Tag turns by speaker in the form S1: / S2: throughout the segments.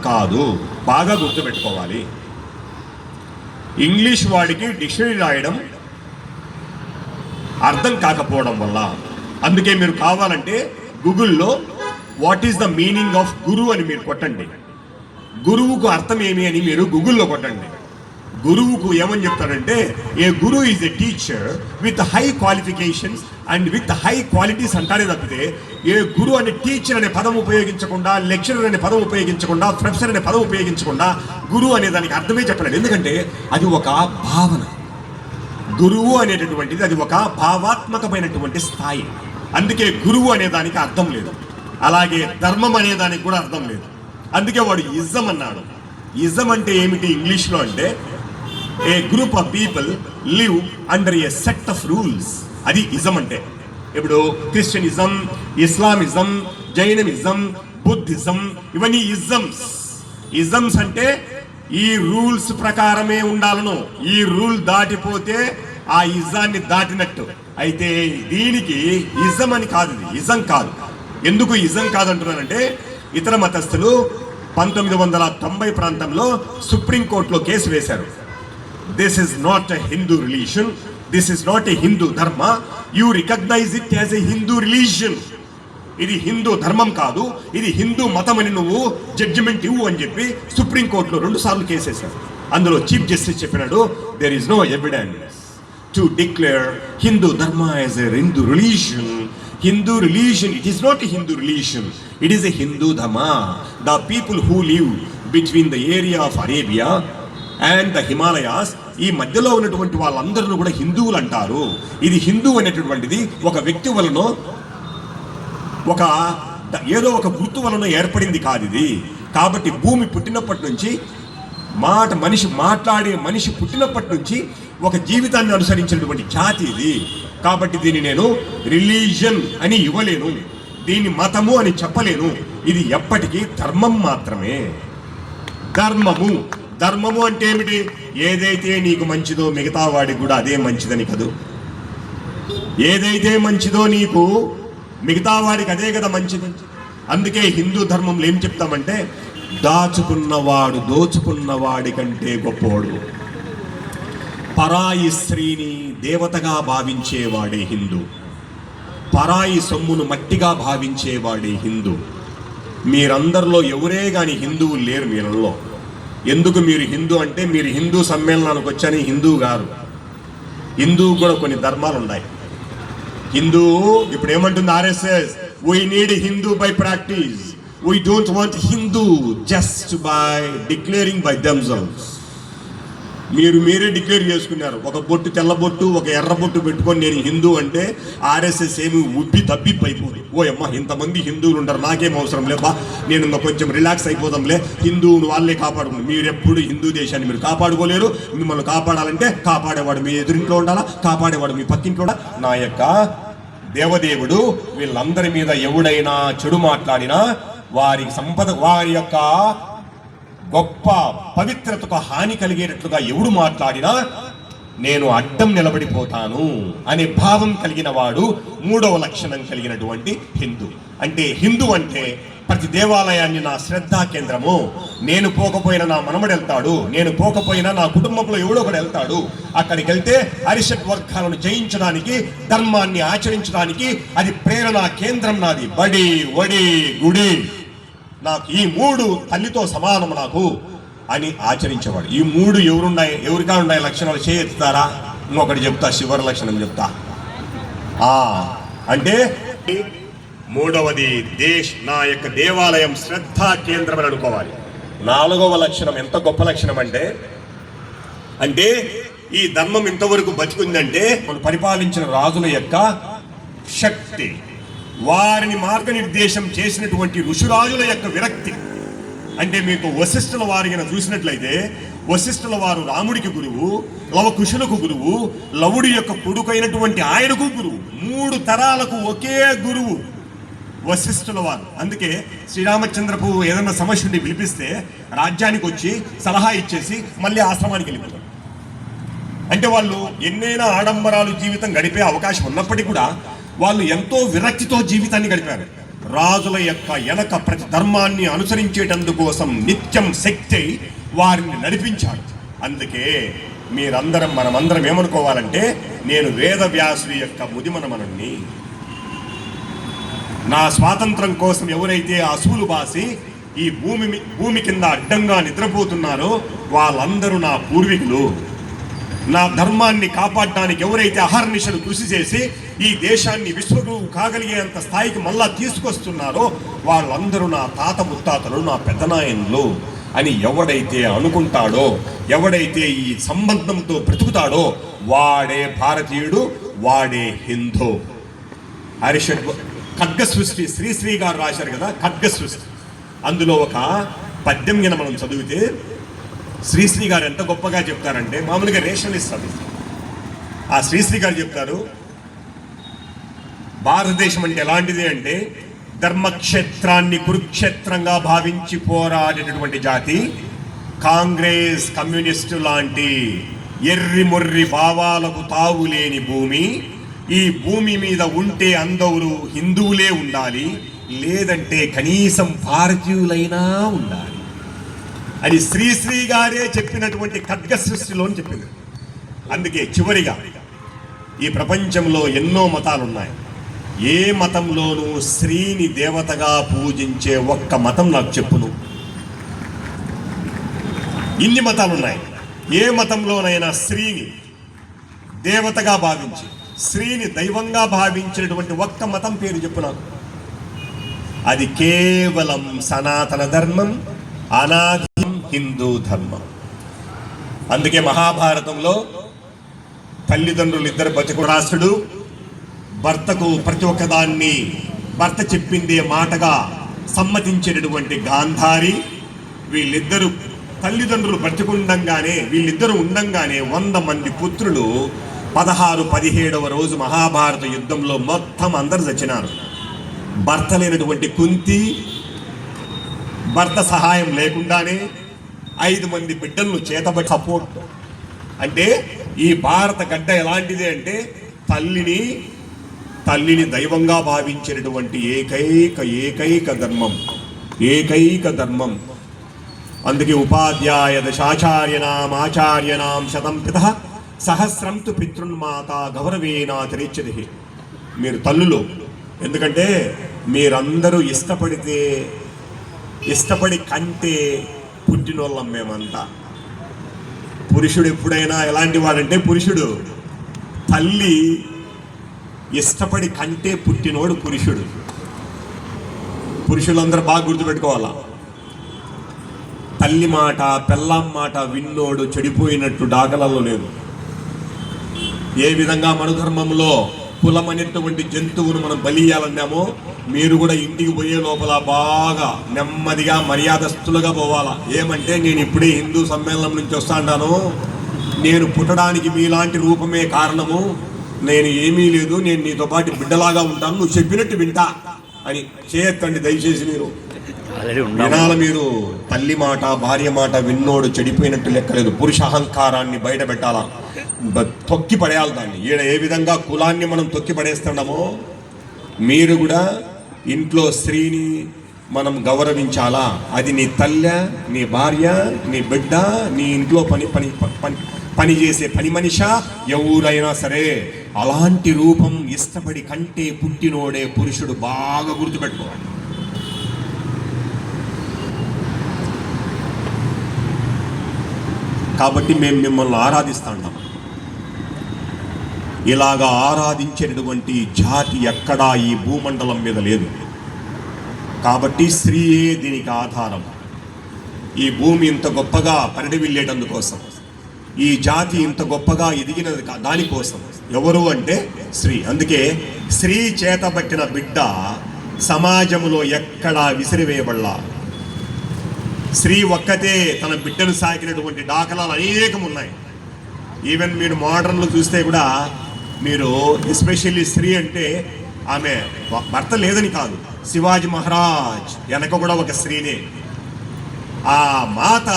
S1: కాదు. బాగా గుర్తుపెట్టుకోవాలి. ఇంగ్లీష్ వాడికి డిక్షనరీ రాయడం అర్థం కాకపోవడం వల్ల, అందుకే మీరు కావాలంటే గూగుల్లో what is the meaning of guru అని మీరు కొట్టండి. గురువుకు అర్థం ఏమి అని మీరు గూగుల్లో కొట్టండి. గురువుకు ఏమని చెప్తాడంటే, a guru is a teacher with high qualifications and with high qualities అంటారే తప్పితే, ఏ గురు అనే టీచర్ అనే పదం ఉపయోగించకుండా, లెక్చరర్ అనే పదం ఉపయోగించకుండా, ప్రొఫెసర్ అనే పదం ఉపయోగించకుండా గురువు అనే దానికి అర్థమే చెప్పలేదు. ఎందుకంటే అది ఒక భావన. గురువు అనేటటువంటిది అది ఒక భావాత్మకమైనటువంటి స్థాయి. అందుకే గురువు అనే దానికి అర్థం లేదు. అలాగే ధర్మం అనే దానికి కూడా అర్థం లేదు. అందుకే వాడు ఇజం అన్నాడు. ఇజం అంటే ఏమిటి ఇంగ్లీష్లో అంటే, a group of people live under a set of rules. అది ఇజం అంటే. ఇప్పుడు క్రిస్టియనిజం, ఇస్లామిజం, జైనమిజం, బుద్ధిజం, ఇవన్నీ ఇజమ్స్. ఇజమ్స్ అంటే ఈ రూల్స్ ప్రకారమే ఉండాలను, ఈ రూల్ దాటిపోతే ఆ ఇజాన్ని దాటినట్టు. అయితే దీనికి ఇజం అని కాదు, ఇది ఇజం కాదు. ఎందుకు ఇజం కాదంటున్నానంటే, ఇతర మతస్థులు 1990 ప్రాంతంలో సుప్రీంకోర్టులో కేసు వేశారు. This is not a Hindu religion, this is not a Hindu dharma, you recognize it as a Hindu religion. ఇది హిందూ ధర్మం కాదు, ఇది హిందూ మతం అని నువ్వు జడ్జిమెంట్ ఇవ్వు అని చెప్పి సుప్రీంకోర్టులో 2 సార్లు కేసేశారు. అందులో చీఫ్ జస్టిస్ చెప్పినాడు, there is no evidence to declare Hindu dharma as a Hindu religion. Hindu religion, it is not a Hindu religion, it is a Hindu dhamma. The people who live between the area of Arabia and the Himalayas, ఈ మధ్యలో ఉన్నటువంటి వాళ్ళందరూ కూడా హిందువులు అంటారు. ఇది హిందూ అనేటటువంటిది ఒక వ్యక్తి వలన, ఒక ఏదో ఒక గుర్తు వలన ఏర్పడింది కాదు ఇది. కాబట్టి భూమి పుట్టినప్పటి నుంచి మనిషి పుట్టినప్పటి నుంచి ఒక జీవితాన్ని అనుసరించినటువంటి జాతి ఇది. కాబట్టి దీన్ని నేను రిలీజన్ అని ఇవ్వలేను, దీన్ని మతము అని చెప్పలేను. ఇది ఎప్పటికీ ధర్మం మాత్రమే. ధర్మము అంటే ఏమిటి? ఏదైతే నీకు మంచిదో మిగతా వాడికి కూడా అదే మంచిదని కదూ. ఏదైతే మంచిదో నీకు మిగతా వాడికి అదే కదా మంచిది. అందుకే హిందూ ధర్మంలో ఏం చెప్తామంటే, దాచుకున్నవాడు దోచుకున్నవాడి కంటే గొప్పవాడు. పరాయి స్త్రీని దేవతగా భావించేవాడే హిందూ, పరాయి సొమ్మును మట్టిగా భావించేవాడే హిందూ. మీరందరిలో ఎవరే కానీ హిందువులు లేరు మీరల్లో. ఎందుకు మీరు హిందూ అంటే, మీరు హిందూ సమ్మేళనానికి వచ్చని హిందూ గారు. హిందువు కూడా కొన్ని ధర్మాలు ఉన్నాయి. హిందూ ఇప్పుడు ఏమంటుంది RSS, we need Hindu by practice, we don't want Hindu just by declaring by themselves. మీరే డిక్లేర్ చేసుకున్నారు. ఒక బొట్టు, తెల్ల బొట్టు, ఒక ఎర్ర బొట్టు పెట్టుకొని నేను హిందూ అంటే ఆర్ఎస్ఎస్ ఏమి ఉబ్బి తబ్బిపోయిపోదు. ఓ అమ్మ, ఇంతమంది హిందువులు ఉంటారు, నాకేం అవసరం లేబా, నేను ఇంకా కొంచెం రిలాక్స్ అయిపోదాంలే, హిందువును వాళ్ళే కాపాడుకున్నారు. మీరు ఎప్పుడు హిందూ దేశాన్ని మీరు కాపాడుకోలేరు. మిమ్మల్ని కాపాడాలంటే కాపాడేవాడు మీ ఎదురింట్లో ఉండాలా, కాపాడేవాడు మీ పక్కింట్లో ఉండాలా. నా యొక్క దేవదేవుడు వీళ్ళందరి మీద ఎవడైనా చెడు మాట్లాడినా, వారి సంపద, వారి యొక్క గొప్ప పవిత్రతకు హాని కలిగేటట్లుగా ఎవడు మాట్లాడినా నేను అడ్డం నిలబడిపోతాను అనే భావం కలిగిన వాడు 3వ లక్షణం కలిగినటువంటి హిందూ. అంటే హిందూ అంటే ప్రతి దేవాలయాన్ని నా శ్రద్ధా కేంద్రము. నేను పోకపోయినా నా మనమడు వెళ్తాడు, నేను పోకపోయినా నా కుటుంబంలో ఎవడో ఒకడు వెళ్తాడు. అక్కడికి వెళ్తే అరిషట్ వర్గాలను జయించడానికి, ధర్మాన్ని ఆచరించడానికి అది ప్రేరణ కేంద్రం నాది. బడి, వడి, గుడి, నాకు ఈ 3 తల్లితో సమానము నాకు అని ఆచరించేవాడు. ఈ 3 ఎవరికా ఉన్నాయి లక్షణాలు చేయెత్తుతారా? ఇంకొకటి చెప్తా, శివర లక్షణం చెప్తా. అంటే 3వది నా యొక్క దేవాలయం శ్రద్ధా కేంద్రం అని అనుకోవాలి. 4వ లక్షణం ఎంత గొప్ప లక్షణం అంటే ఈ ధర్మం ఇంతవరకు బతికుందంటే పరిపాలించిన రాజుల యొక్క శక్తి, వారిని మార్గనిర్దేశం చేసినటువంటి ఋషిరాజుల యొక్క విరక్తి. అంటే మీకు వశిష్ఠుల వారిని చూసినట్లయితే, వశిష్ఠుల వారు రాముడికి గురువు, లవకుశులకు గురువు, లవుడి యొక్క కొడుకైనటువంటి ఆయనకు గురువు. 3 తరాలకు ఒకే గురువు వశిష్ఠుల వారు. అందుకే శ్రీరామచంద్రపు ఏదైనా సమస్య ఉండి పిలిపిస్తే రాజ్యానికి వచ్చి సలహా ఇచ్చేసి మళ్ళీ ఆశ్రమానికి వెళ్ళిపోతారు. అంటే వాళ్ళు ఎన్నైనా ఆడంబరాలు జీవితం గడిపే అవకాశం ఉన్నప్పటికీ కూడా వాళ్ళు ఎంతో విరక్తితో జీవితాన్ని గడిపారు. రాజుల యొక్క వెనక ప్రతి ధర్మాన్ని అనుసరించేటందుకోసం నిత్యం శక్తి వారిని నడిపించాడు. అందుకే మనమందరం ఏమనుకోవాలంటే, నేను వేదవ్యాసుడి యొక్క ముదిమనమనుణ్ణి. నా స్వాతంత్రం కోసం ఎవరైతే అసూలు బాసి ఈ భూమి కింద అడ్డంగా నిద్రపోతున్నారో వాళ్ళందరూ నా పూర్వీకులు. నా ధర్మాన్ని కాపాడడానికి ఎవరైతే అహర్నిశలు కృషి చేసి ఈ దేశాన్ని విశ్వగురువు కాగలిగేంత స్థాయికి మళ్ళా తీసుకొస్తున్నారో వాళ్ళందరూ నా తాత ముత్తాతలు, నా పెద్దనాయనలు అని ఎవడైతే అనుకుంటాడో, ఎవడైతే ఈ సంబంధంతో బ్రతుకుతాడో వాడే భారతీయుడు, వాడే హిందూ. ఖడ్గ సృష్టి శ్రీశ్రీ గారు రాశారు కదా, ఖడ్గ సృష్టి. అందులో ఒక పద్యం కింద మనం చదివితే శ్రీశ్రీ గారు ఎంత గొప్పగా చెప్తారంటే, మామూలుగా రేషన్ ఇస్తారు. ఆ శ్రీశ్రీ గారు చెప్తారు, భారతదేశం అంటే ఎలాంటిది అంటే ధర్మక్షేత్రాన్ని కురుక్షేత్రంగా భావించి పోరాడేటటువంటి జాతి. కాంగ్రెస్, కమ్యూనిస్టు లాంటి ఎర్రి మొర్రి భావాలకు తావులేని భూమి. ఈ భూమి మీద ఉంటే అందరూ హిందువులే ఉండాలి, లేదంటే కనీసం భారతీయులైనా ఉండాలి అని శ్రీశ్రీ గారే చెప్పినటువంటి ఖడ్గ సృష్టిలో చెప్పింది. అందుకే చివరిగా ఈ ప్రపంచంలో ఎన్నో మతాలు ఉన్నాయి. ఏ మతంలోనూ స్త్రీని దేవతగా పూజించే ఒక్క మతం నాకు చెప్పును. ఇన్ని మతాలు ఉన్నాయి. ఏ మతంలోనైనా స్త్రీని దేవతగా భావించి, స్త్రీని దైవంగా భావించినటువంటి ఒక్క మతం పేరు చెప్పు నాకు. అది కేవలం సనాతన ధర్మం, అనాది హిందూ ధర్మం. అందుకే మహాభారతంలో తల్లిదండ్రులు ఇద్దరు బతికురాసుడు, భర్తకు ప్రతి ఒక్కదాన్ని భర్త చెప్పిందే మాటగా సమ్మతించేటటువంటి గాంధారి, వీళ్ళిద్దరూ తల్లిదండ్రులు బ్రతికుండంగానే, వీళ్ళిద్దరూ ఉండంగానే 100 మంది పుత్రులు 16-17వ రోజు మహాభారత యుద్ధంలో మొత్తం అందరు చచ్చినారు. భర్త లేనటువంటి కుంతి భర్త సహాయం లేకుండానే 5 మంది బిడ్డలను చేతబట్టి సపోర్ట్. అంటే ఈ భారత గడ్డ ఎలాంటిది అంటే తల్లిని దైవంగా భావించినటువంటి ఏకైక ధర్మం. అందుకే ఉపాధ్యాయ దశాచార్యనాం ఆచార్యనాం శతం పితః సహస్రం తు పితృన్మాత గౌరవేనాతిరిచ్యతే. మీరు తల్లులు, ఎందుకంటే మీరందరూ ఇష్టపడి కంటే పుట్టినోళ్ళం మేమంతా. పురుషుడు ఎప్పుడైనా ఎలాంటి వాడంటే, తల్లి ఇష్టపడి కంటే పుట్టినోడు పురుషుడు. పురుషులందరూ బాగా గుర్తుపెట్టుకోవాలా. తల్లి మాట, పెళ్ళాం మాట విన్నోడు చెడిపోయినట్టు డాగలలో లేదు. ఏ విధంగా మనధర్మంలో కులమనేటువంటి జంతువును మనం బలియాలన్నామో, మీరు కూడా ఇంటికి పోయే లోపల బాగా నెమ్మదిగా మర్యాదస్తులుగా పోవాలా. ఏమంటే, నేను ఇప్పుడే హిందూ సమ్మేళనం నుంచి వస్తాను, నేను పుట్టడానికి మీలాంటి రూపమే కారణము, నేను ఏమీ లేదు, నేను నీతో పాటు బిడ్డలాగా ఉంటాను, నువ్వు చెప్పినట్టు వింటా అని చేయొద్దండి దయచేసి. వినాల మీరు తల్లి మాట, భార్య మాట విన్నోడు చెడిపోయినట్టు లెక్కలేదు. పురుష అహంకారాన్ని బయట పెట్టాలా, తొక్కి పడేయాలి దాన్ని. ఏ విధంగా కులాన్ని మనం తొక్కి పడేస్తున్నామో, మీరు కూడా ఇంట్లో స్త్రీని మనం గౌరవించాలా. అది నీ తల్లి, నీ భార్య, నీ బిడ్డ, నీ ఇంట్లో పని చేసే పని మనిషి ఎవరైనా సరే అలాంటి రూపం ఇష్టపడి కంటే పుట్టినోడే పురుషుడు. బాగా గుర్తుపెట్టుకోవాలి. కాబట్టి మేము మిమ్మల్ని ఆరాధిస్తాం. ఇలాగా ఆరాధించేటటువంటి జాతి ఎక్కడా ఈ భూమండలం మీద లేదు. కాబట్టి స్త్రీయే దీనికి ఆధారం. ఈ భూమి ఇంత గొప్పగా పరిడివిల్లేటందుకోసం, ఈ జాతి ఇంత గొప్పగా ఎదిగినది దానికోసం. ఎవరు అంటే స్త్రీ. అందుకే స్త్రీ చేతబట్టిన బిడ్డ సమాజంలో ఎక్కడా విసిరివేయబడలా. స్త్రీ ఒక్కతే తన బిడ్డను సాకినటువంటి దాఖలాలు అనేకం ఉన్నాయి. ఈవెన్ మీరు మోడర్న్లు చూస్తే కూడా, మీరు ఎస్పెషల్లీ స్త్రీ అంటే ఆమె భర్త లేదని కాదు, శివాజీ మహారాజ్ వెనక కూడా ఒక స్త్రీనే. ఆ మాత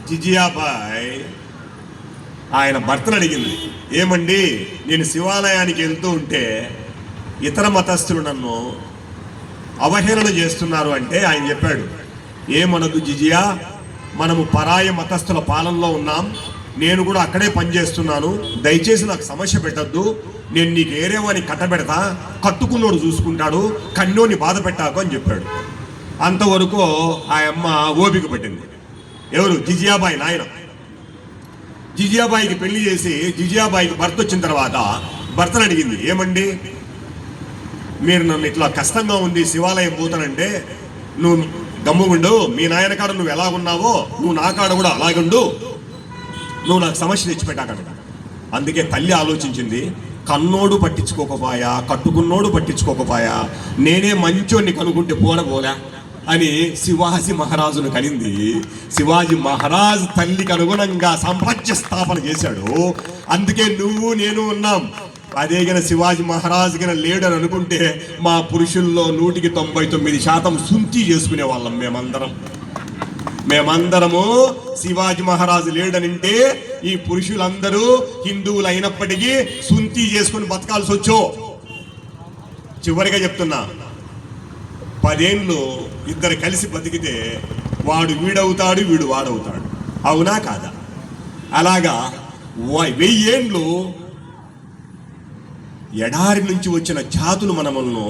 S1: జిజియాబాయ్ ఆయన భర్తను అడిగింది, ఏమండి నేను శివాలయానికి వెళ్తూ ఉంటే ఇతర మతస్థులు నన్ను అవహేళన చేస్తున్నారు అంటే ఆయన చెప్పాడు, ఏమనదు జిజియా, మనము పరాయ మతస్థుల పాలనలో ఉన్నాం, నేను కూడా అక్కడే పనిచేస్తున్నాను, దయచేసి నాకు సమస్య పెట్టద్దు, నేను నీకు ఏరేవాని కట్టబెడతా, కట్టుకున్నోడు చూసుకుంటాడు, కన్నోని బాధ పెట్టాకు అని చెప్పాడు. అంతవరకు ఆ అమ్మ ఓపిక పట్టింది. ఎవరు? జిజియాబాయి నాయన. జిజియాబాయికి పెళ్లి చేసి జిజియాబాయికి భర్త వచ్చిన తర్వాత భర్తను అడిగింది, ఏమండి మీరు నన్ను ఇట్లా కష్టంగా ఉంది శివాలయం పోతానంటే నువ్వు గమ్ముగుండు, మీ నాయన కాడ నువ్వు ఎలా ఉన్నావో నువ్వు నా కాడ కూడా అలాగుండు, నువ్వు నాకు సమస్య తెచ్చిపెట్టాకట. అందుకే తల్లి ఆలోచించింది, కన్నోడు పట్టించుకోకపోయా, కట్టుకున్నోడు పట్టించుకోకపోయా, నేనే మంచోడిని కనుక్కుంటే పోలే అని శివాజీ మహారాజును కనింది. శివాజీ మహారాజు తల్లికి అనుగుణంగా సామ్రాజ్య స్థాపన చేశాడు. అందుకే నువ్వు నేను ఉన్నాం. అదే గన శివాజీ మహారాజు గన లేడని అనుకుంటే మా పురుషుల్లో 99% సుంతి చేసుకునే వాళ్ళం మేమందరము. శివాజీ మహారాజు లేడనంటే ఈ పురుషులందరూ హిందువులు అయినప్పటికీ సుంతి చేసుకుని బతకాల్సి వచ్చో. చివరిగా చెప్తున్నా, 10 ఏళ్ళు ఇద్దరు కలిసి బతికితే వాడు వీడవుతాడు, వీడు వాడవుతాడు. అవునా కాదా? అలాగా 1000 ఏళ్ళు ఎడారి నుంచి వచ్చిన జాతులు మనములను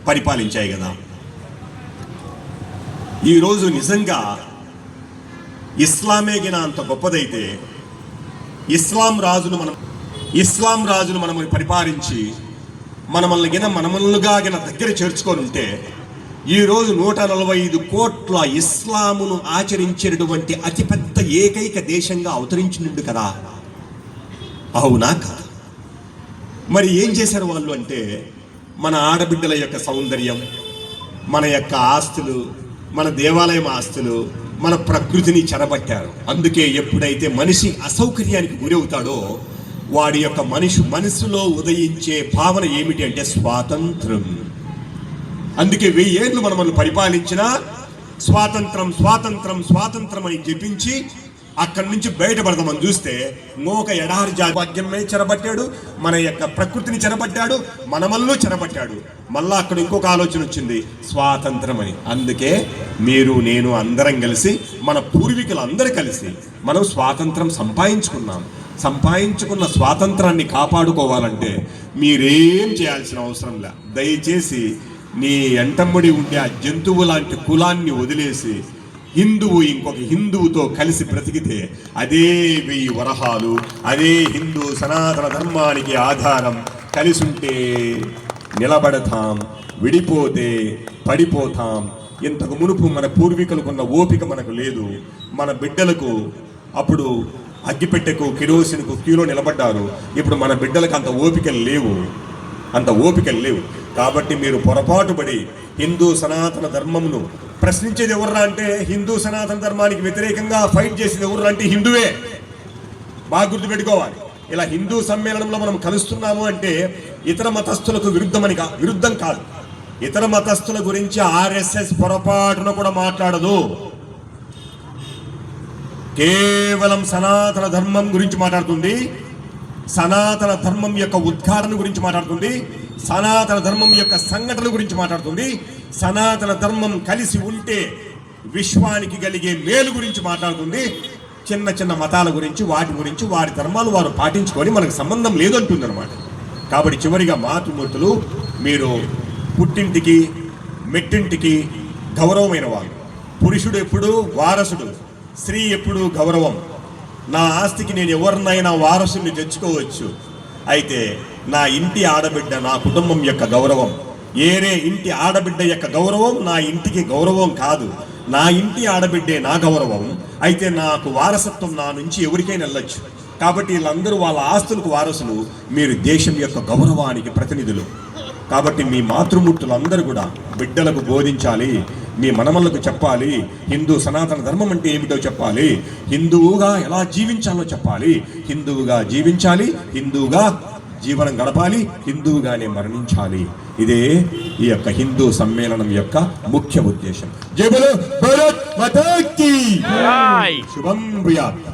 S1: పరిపాలించాయి కదా. ఈరోజు నిజంగా ఇస్లామే గిన అంత గొప్పదైతే ఇస్లాం రాజులు మనల్ని పరిపాలించి మనమల్నిగా గిన దగ్గర చేర్చుకొని ఉంటే ఈరోజు 145 కోట్ల ఇస్లామును ఆచరించేటువంటి అతిపెద్ద ఏకైక దేశంగా అవతరించిండు కదా. అవునా కాదా? మరి ఏం చేశారు వాళ్ళు అంటే, మన ఆడబిడ్డల యొక్క సౌందర్యం, మన యొక్క ఆస్తులు, మన దేవాలయం ఆస్తులు, మన ప్రకృతిని చెరబట్టారు. అందుకే ఎప్పుడైతే మనిషి అసౌకర్యానికి గురవుతాడో వాడి యొక్క మనసులో ఉదయించే భావన ఏమిటి అంటే స్వాతంత్రం. అందుకే 1000 ఏళ్ళు మనల్ని పరిపాలించిన స్వాతంత్రం స్వాతంత్రం స్వాతంత్రం అని జపించి అక్కడి నుంచి బయటపడదామని చూస్తే మోక ఎడారి భాగ్యమే చెరబట్టాడు, మన యొక్క ప్రకృతిని చెరబట్టాడు, మనమల్ని చెరబట్టాడు. మళ్ళా అక్కడ ఇంకొక ఆలోచన వచ్చింది, స్వాతంత్రం అని. అందుకే మీరు నేను అందరం కలిసి, మన పూర్వీకులు అందరూ కలిసి మనం స్వాతంత్రం సంపాదించుకున్న స్వాతంత్రాన్ని కాపాడుకోవాలంటే మీరేం చేయాల్సిన అవసరం లే. దయచేసి నీ ఎంటమ్మడి ఉండే ఆ జంతువు లాంటి కులాన్ని వదిలేసి హిందువు ఇంకొక హిందువుతో కలిసి బ్రతికితే అదే 1000 వరహాలు, అదే హిందూ సనాతన ధర్మానికి ఆధారం. కలిసి ఉంటే నిలబడతాం, విడిపోతే పడిపోతాం. ఇంతకు మునుపు మన పూర్వీకులకున్న ఓపిక మనకు లేదు. మన బిడ్డలకు అప్పుడు అగ్గిపెట్టెకు కిరోసిన్కు క్యూలో నిలబడ్డారు. ఇప్పుడు మన బిడ్డలకు అంత ఓపికలు లేవు. కాబట్టి మీరు పొరపాటు పడి హిందూ సనాతన ధర్మమును ప్రశ్నించేది ఎవర్రా అంటే, హిందూ సనాతన ధర్మానికి వ్యతిరేకంగా ఫైట్ చేసేది ఎవర్రా అంటే హిందువే. బాగా గుర్తుపెట్టుకోవాలి. ఇలా హిందూ సమ్మేళనంలో మనం కలుస్తున్నాము అంటే ఇతర మతస్థులకు విరుద్ధం కాదు. ఇతర మతస్థుల గురించి RSS పొరపాటున కూడా మాట్లాడదు. కేవలం సనాతన ధర్మం గురించి మాట్లాడుతుంది, సనాతన ధర్మం యొక్క ఉద్ఘాటన గురించి మాట్లాడుతుంది, సనాతన ధర్మం యొక్క సంఘటనల గురించి మాట్లాడుతుంది, సనాతన ధర్మం కలిసి ఉంటే విశ్వానికి కలిగే మేలు గురించి మాట్లాడుతుంది. చిన్న చిన్న మతాల గురించి, వారి ధర్మాలు వారు పాటించుకొని మనకు సంబంధం లేదంటుంది అనమాట. కాబట్టి చివరిగా మాతృమూర్తులు, మీరు పుట్టింటికి మెట్టింటికి గౌరవమైన వాళ్ళు. పురుషుడు ఎప్పుడు వారసుడు, స్త్రీ ఎప్పుడు గౌరవం. నా ఆస్తికి నేను ఎవరినైనా వారసుని తెచ్చుకోవచ్చు, అయితే నా ఇంటి ఆడబిడ్డ నా కుటుంబం యొక్క గౌరవం. ఏరే ఇంటి ఆడబిడ్డ యొక్క గౌరవం నా ఇంటికి గౌరవం కాదు. నా ఇంటి ఆడబిడ్డే నా గౌరవం. అయితే నాకు వారసత్వం నా నుంచి ఎవరికైనా వెళ్ళొచ్చు. కాబట్టి వీళ్ళందరూ వాళ్ళ ఆస్తులకు వారసులు, మీరు దేశం యొక్క గౌరవానికి ప్రతినిధులు. కాబట్టి మీ మాతృమూర్తులందరూ కూడా బిడ్డలకు బోధించాలి, మీ మనమలకు చెప్పాలి. హిందూ సనాతన ధర్మం అంటే ఏమిటో చెప్పాలి, హిందువుగా ఎలా జీవించాలో చెప్పాలి. హిందువుగా జీవించాలి, హిందువుగా జీవనం గడపాలి, హిందువుగానే మరణించాలి. ఇదే ఈ యొక్క హిందూ సమ్మేళనం యొక్క ముఖ్య ఉద్దేశం. జై బోలో భారత్ మాతా కీ జై. శుభం భూయాత్.